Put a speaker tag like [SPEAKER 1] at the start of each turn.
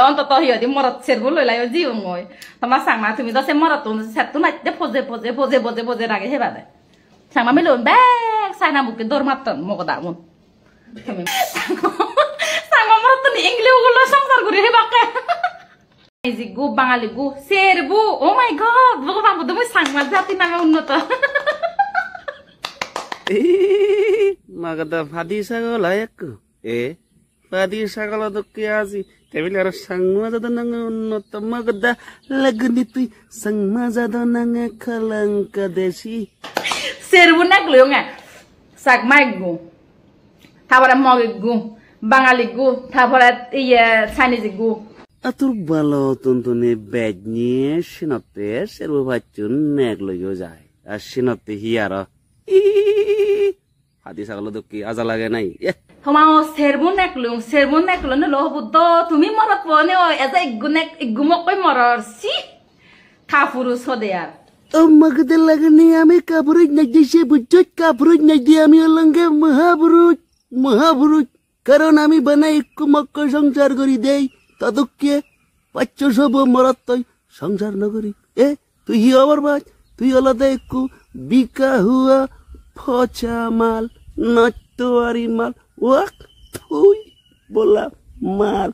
[SPEAKER 1] অন্তত সিহঁতি মৰত চেৰবোৰ লৈ লাই যি মই তোমাৰ চাংমা তুমি তো মৰতো চেতটো নাই phase phase phase phase phase ৰাগে সেইবাবে চাংমা মিলো বেগ চাইনা বুকে দৌৰ মাত্ৰ মোক দামোন চাংমা মৰতো ইংলিশগুলো সংসার করে হেবাকে গু বাঙালি গু চেরবু ও মাই গড ভগবান তুমি সাংমা জাতি নামে উন্নত
[SPEAKER 2] মাগদা ফাদি ছাগল এক ফাদি ছাগল তো কে আজি তেবিলে আর সাংমা জাদা নাঙে উন্নত মাগদা লাগনি তুই সাংমা জাদা নাঙে খালাঙ্কা দেশি
[SPEAKER 1] চেরবু নাক লইঙা সাগমা গু তারপরে মগ গু বাঙালি গু তারপরে চাইনিজ গু
[SPEAKER 2] আতুর ভালো তুনতুনি বেজ নিয়ে সিনতে সেরবু বাচ্চুন নেক লইও যায় আর সিনতে হিয়ার হাতি ছাগল তো কি আজা লাগে নাই
[SPEAKER 1] তোমাও সেরবু নেক লুন লো বুদ্ধ তুমি মরত পনে এজা ইগুমক কই মরর সি কাপুরুষ হদে আর
[SPEAKER 2] মাগদা লাগনি আমি কাপুরুষ নাই দিছে বুঝছত কাপুরুষ নাই দিয়ে আমি অলঙ্গে মহাপুরুষ কারণ আমি বানাই ইকুমক সংসার করি দেই তদকে পাচ্ছ সব মরত তই সংসার নগরী তুই হি আবার বাজ তুই আলাদা একটু বিকা হুয়া ফচা মাল নচতোয়ারি মাল ওয়াক তুই বলা মাল